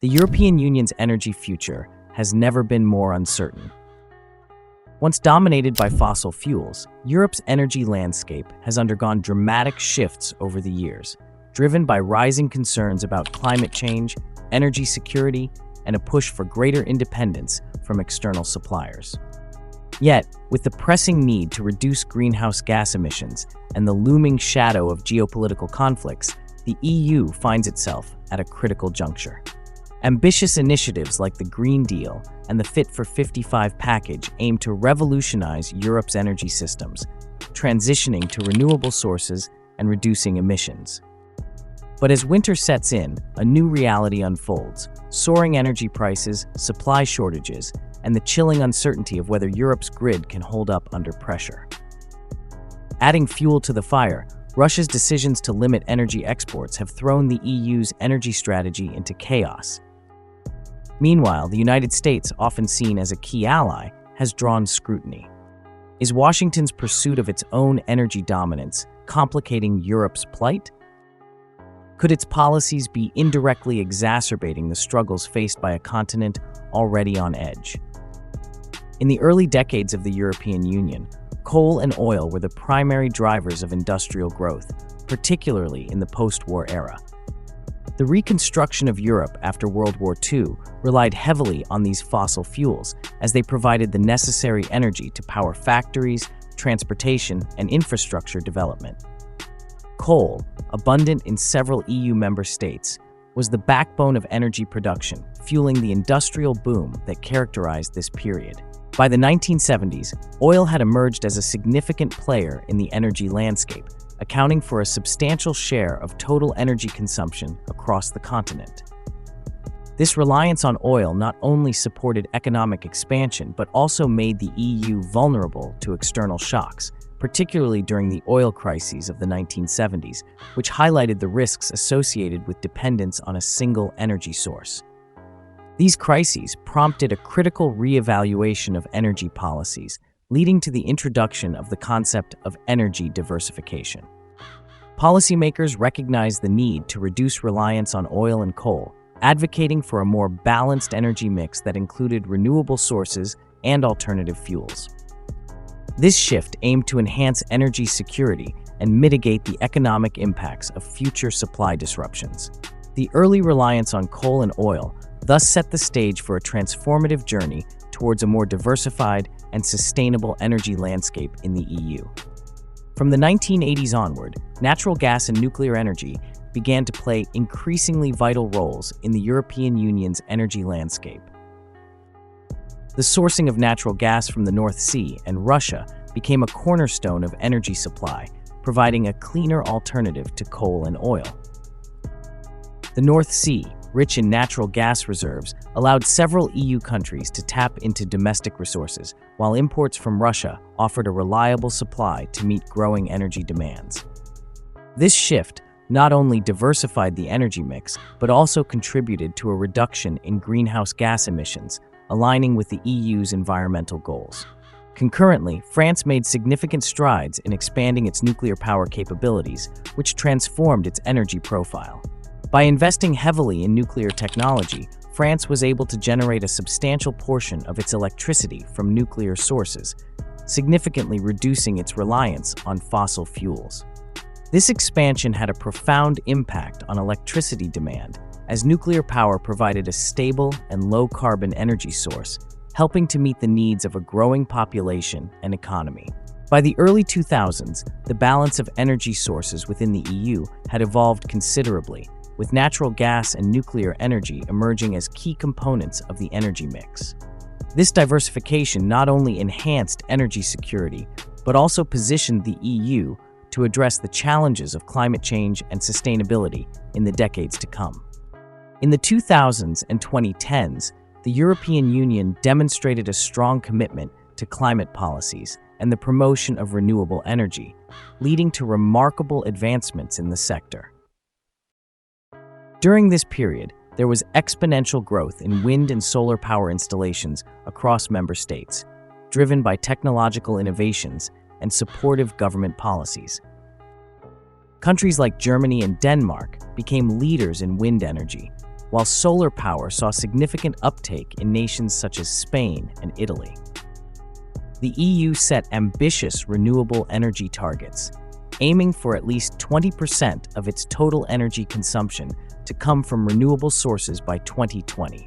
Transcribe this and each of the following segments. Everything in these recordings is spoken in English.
The European Union's energy future has never been more uncertain. Once dominated by fossil fuels, Europe's energy landscape has undergone dramatic shifts over the years, driven by rising concerns about climate change, energy security, and a push for greater independence from external suppliers. Yet, with the pressing need to reduce greenhouse gas emissions and the looming shadow of geopolitical conflicts, the EU finds itself at a critical juncture. Ambitious initiatives like the Green Deal and the Fit for 55 package aim to revolutionize Europe's energy systems, transitioning to renewable sources and reducing emissions. But as winter sets in, a new reality unfolds: soaring energy prices, supply shortages, and the chilling uncertainty of whether Europe's grid can hold up under pressure. Adding fuel to the fire, Russia's decisions to limit energy exports have thrown the EU's energy strategy into chaos. Meanwhile, the United States, often seen as a key ally, has drawn scrutiny. Is Washington's pursuit of its own energy dominance complicating Europe's plight? Could its policies be indirectly exacerbating the struggles faced by a continent already on edge? In the early decades of the European Union, coal and oil were the primary drivers of industrial growth, particularly in the post-war era. The reconstruction of Europe after World War II relied heavily on these fossil fuels, as they provided the necessary energy to power factories, transportation, and infrastructure development. Coal, abundant in several EU member states, was the backbone of energy production, fueling the industrial boom that characterized this period. By the 1970s, oil had emerged as a significant player in the energy landscape, accounting for a substantial share of total energy consumption across the continent. This reliance on oil not only supported economic expansion but also made the EU vulnerable to external shocks, particularly during the oil crises of the 1970s, which highlighted the risks associated with dependence on a single energy source. These crises prompted a critical reevaluation of energy policies, leading to the introduction of the concept of energy diversification. Policymakers recognized the need to reduce reliance on oil and coal, advocating for a more balanced energy mix that included renewable sources and alternative fuels. This shift aimed to enhance energy security and mitigate the economic impacts of future supply disruptions. The early reliance on coal and oil thus set the stage for a transformative journey towards a more diversified and sustainable energy landscape in the EU. From the 1980s onward, natural gas and nuclear energy began to play increasingly vital roles in the European Union's energy landscape. The sourcing of natural gas from the North Sea and Russia became a cornerstone of energy supply, providing a cleaner alternative to coal and oil. The North Sea, rich in natural gas reserves, allowed several EU countries to tap into domestic resources, while imports from Russia offered a reliable supply to meet growing energy demands. This shift not only diversified the energy mix, but also contributed to a reduction in greenhouse gas emissions, aligning with the EU's environmental goals. Concurrently, France made significant strides in expanding its nuclear power capabilities, which transformed its energy profile. By investing heavily in nuclear technology, France was able to generate a substantial portion of its electricity from nuclear sources, significantly reducing its reliance on fossil fuels. This expansion had a profound impact on electricity demand, as nuclear power provided a stable and low-carbon energy source, helping to meet the needs of a growing population and economy. By the early 2000s, the balance of energy sources within the EU had evolved considerably, with natural gas and nuclear energy emerging as key components of the energy mix. This diversification not only enhanced energy security, but also positioned the EU to address the challenges of climate change and sustainability in the decades to come. In the 2000s and 2010s, the European Union demonstrated a strong commitment to climate policies and the promotion of renewable energy, leading to remarkable advancements in the sector. During this period, there was exponential growth in wind and solar power installations across member states, driven by technological innovations and supportive government policies. Countries like Germany and Denmark became leaders in wind energy, while solar power saw significant uptake in nations such as Spain and Italy. The EU set ambitious renewable energy targets, aiming for at least 20% of its total energy consumption to come from renewable sources by 2020.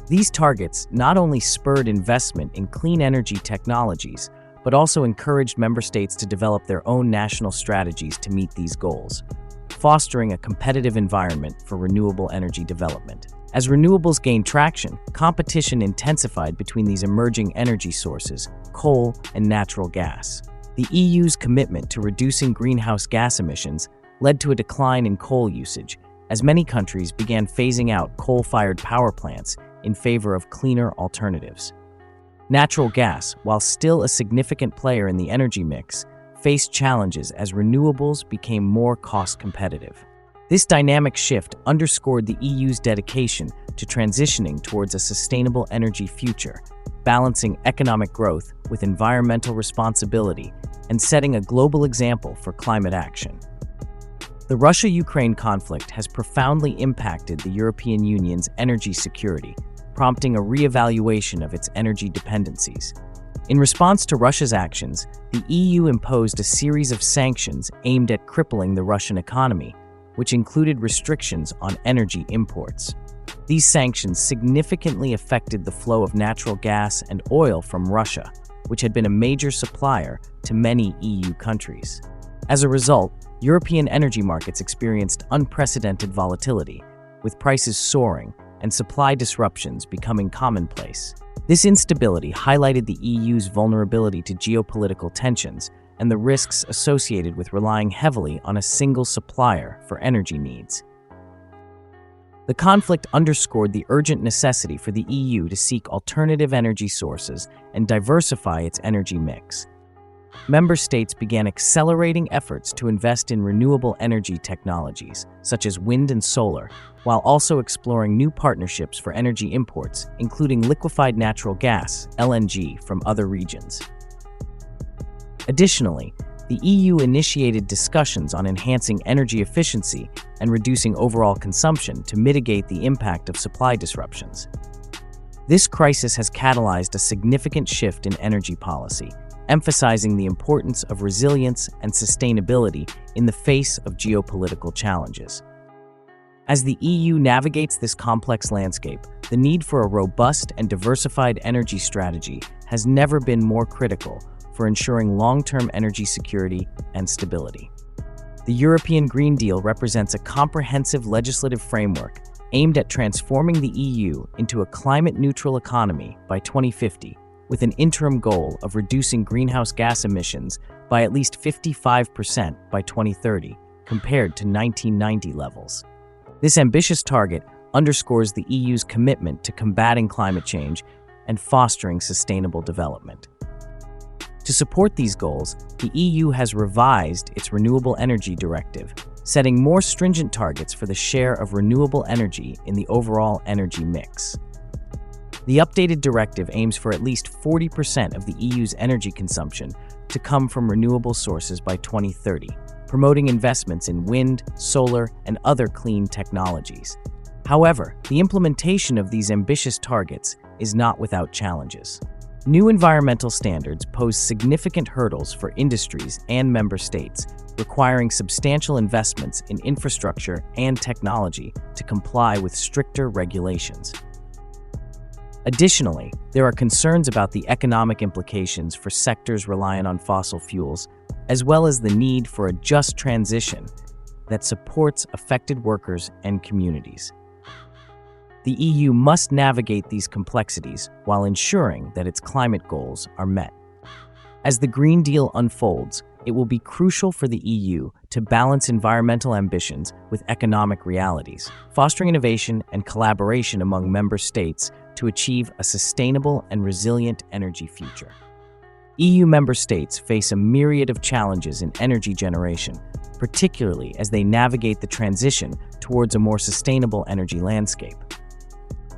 These targets not only spurred investment in clean energy technologies, but also encouraged member states to develop their own national strategies to meet these goals, fostering a competitive environment for renewable energy development. As renewables gained traction, competition intensified between these emerging energy sources, coal and natural gas. The EU's commitment to reducing greenhouse gas emissions led to a decline in coal usage, as many countries began phasing out coal-fired power plants in favor of cleaner alternatives. Natural gas, while still a significant player in the energy mix, faced challenges as renewables became more cost-competitive. This dynamic shift underscored the EU's dedication to transitioning towards a sustainable energy future, balancing economic growth with environmental responsibility and setting a global example for climate action. The Russia-Ukraine conflict has profoundly impacted the European Union's energy security, prompting a re-evaluation of its energy dependencies. In response to Russia's actions, the EU imposed a series of sanctions aimed at crippling the Russian economy, which included restrictions on energy imports. These sanctions significantly affected the flow of natural gas and oil from Russia, which had been a major supplier to many EU countries. As a result, European energy markets experienced unprecedented volatility, with prices soaring and supply disruptions becoming commonplace. This instability highlighted the EU's vulnerability to geopolitical tensions and the risks associated with relying heavily on a single supplier for energy needs. The conflict underscored the urgent necessity for the EU to seek alternative energy sources and diversify its energy mix. Member states began accelerating efforts to invest in renewable energy technologies, such as wind and solar, while also exploring new partnerships for energy imports, including liquefied natural gas, LNG, from other regions. Additionally, the EU initiated discussions on enhancing energy efficiency and reducing overall consumption to mitigate the impact of supply disruptions. This crisis has catalyzed a significant shift in energy policy, emphasizing the importance of resilience and sustainability in the face of geopolitical challenges. As the EU navigates this complex landscape, the need for a robust and diversified energy strategy has never been more critical for ensuring long-term energy security and stability. The European Green Deal represents a comprehensive legislative framework aimed at transforming the EU into a climate-neutral economy by 2050, with an interim goal of reducing greenhouse gas emissions by at least 55% by 2030, compared to 1990 levels. This ambitious target underscores the EU's commitment to combating climate change and fostering sustainable development. To support these goals, the EU has revised its Renewable Energy Directive, setting more stringent targets for the share of renewable energy in the overall energy mix. The updated directive aims for at least 40% of the EU's energy consumption to come from renewable sources by 2030, promoting investments in wind, solar, and other clean technologies. However, the implementation of these ambitious targets is not without challenges. New environmental standards pose significant hurdles for industries and member states, requiring substantial investments in infrastructure and technology to comply with stricter regulations. Additionally, there are concerns about the economic implications for sectors reliant on fossil fuels, as well as the need for a just transition that supports affected workers and communities. The EU must navigate these complexities while ensuring that its climate goals are met. As the Green Deal unfolds, it will be crucial for the EU to balance environmental ambitions with economic realities, fostering innovation and collaboration among member states to achieve a sustainable and resilient energy future. EU member states face a myriad of challenges in energy generation, particularly as they navigate the transition towards a more sustainable energy landscape.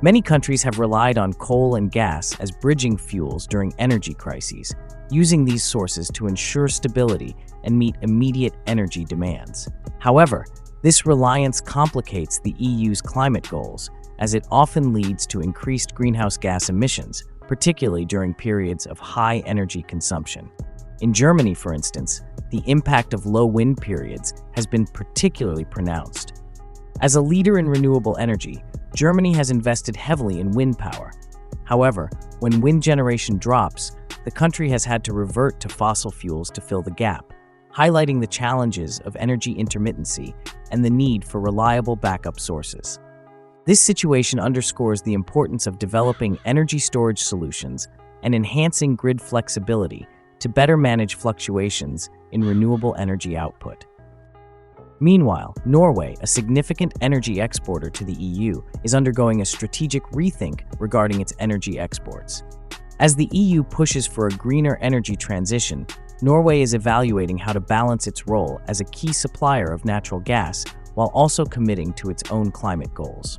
Many countries have relied on coal and gas as bridging fuels during energy crises, using these sources to ensure stability and meet immediate energy demands. However, This reliance complicates the EU's climate goals, as it often leads to increased greenhouse gas emissions, particularly during periods of high energy consumption. In Germany, for instance, the impact of low wind periods has been particularly pronounced. As a leader in renewable energy, Germany has invested heavily in wind power. However, when wind generation drops, the country has had to revert to fossil fuels to fill the gap, highlighting the challenges of energy intermittency and the need for reliable backup sources. This situation underscores the importance of developing energy storage solutions and enhancing grid flexibility to better manage fluctuations in renewable energy output. Meanwhile, Norway, a significant energy exporter to the EU, is undergoing a strategic rethink regarding its energy exports. As the EU pushes for a greener energy transition, Norway is evaluating how to balance its role as a key supplier of natural gas while also committing to its own climate goals.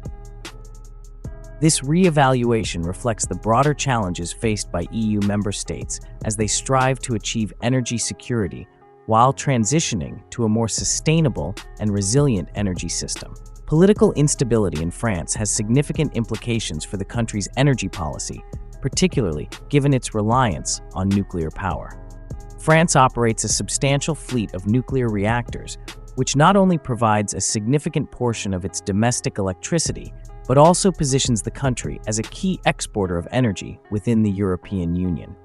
This re-evaluation reflects the broader challenges faced by EU member states as they strive to achieve energy security while transitioning to a more sustainable and resilient energy system. Political instability in France has significant implications for the country's energy policy, particularly given its reliance on nuclear power. France operates a substantial fleet of nuclear reactors, which not only provides a significant portion of its domestic electricity, but also positions the country as a key exporter of energy within the European Union.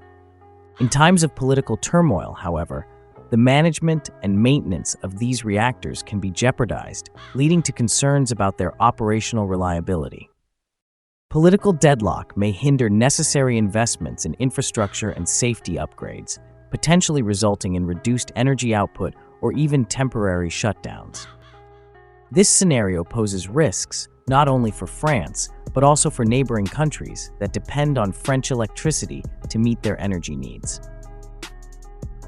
In times of political turmoil, however, the management and maintenance of these reactors can be jeopardized, leading to concerns about their operational reliability. Political deadlock may hinder necessary investments in infrastructure and safety upgrades, potentially resulting in reduced energy output or even temporary shutdowns. This scenario poses risks not only for France, but also for neighboring countries that depend on French electricity to meet their energy needs.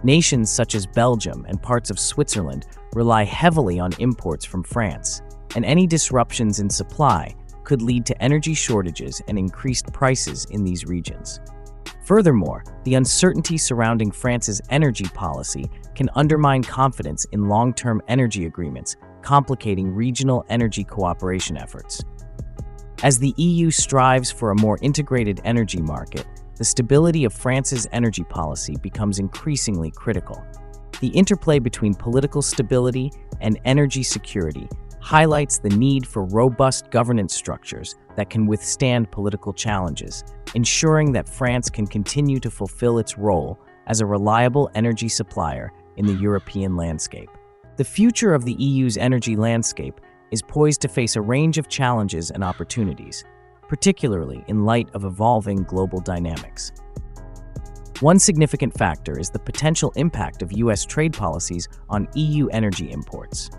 Nations such as Belgium and parts of Switzerland rely heavily on imports from France, and any disruptions in supply could lead to energy shortages and increased prices in these regions. Furthermore, the uncertainty surrounding France's energy policy can undermine confidence in long-term energy agreements, complicating regional energy cooperation efforts. As the EU strives for a more integrated energy market, the stability of France's energy policy becomes increasingly critical. The interplay between political stability and energy security highlights the need for robust governance structures that can withstand political challenges, ensuring that France can continue to fulfill its role as a reliable energy supplier in the European landscape. The future of the EU's energy landscape is poised to face a range of challenges and opportunities, particularly in light of evolving global dynamics. One significant factor is the potential impact of U.S. trade policies on EU energy imports.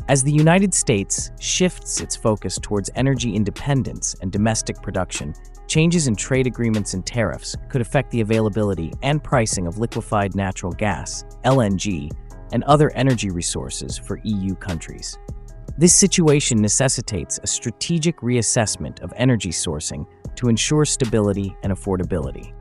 As the United States shifts its focus towards energy independence and domestic production, changes in trade agreements and tariffs could affect the availability and pricing of liquefied natural gas, LNG, and other energy resources for EU countries. This situation necessitates a strategic reassessment of energy sourcing to ensure stability and affordability.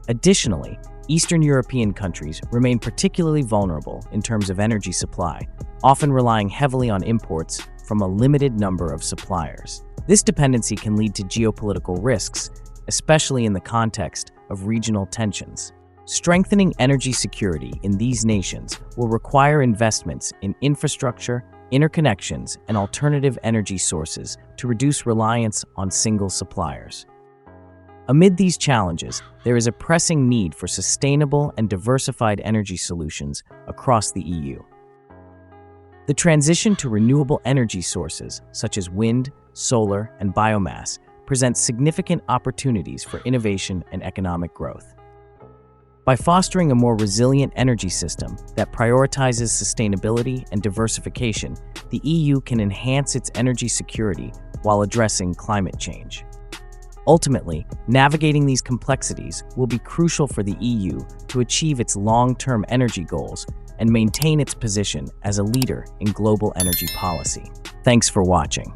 Additionally, Eastern European countries remain particularly vulnerable in terms of energy supply, often relying heavily on imports from a limited number of suppliers. This dependency can lead to geopolitical risks, especially in the context of regional tensions. Strengthening energy security in these nations will require investments in infrastructure, interconnections, and alternative energy sources to reduce reliance on single suppliers. Amid these challenges, there is a pressing need for sustainable and diversified energy solutions across the EU. The transition to renewable energy sources, such as wind, solar, and biomass, presents significant opportunities for innovation and economic growth. By fostering a more resilient energy system that prioritizes sustainability and diversification, the EU can enhance its energy security while addressing climate change. Ultimately, navigating these complexities will be crucial for the EU to achieve its long-term energy goals and maintain its position as a leader in global energy policy. Thanks for watching.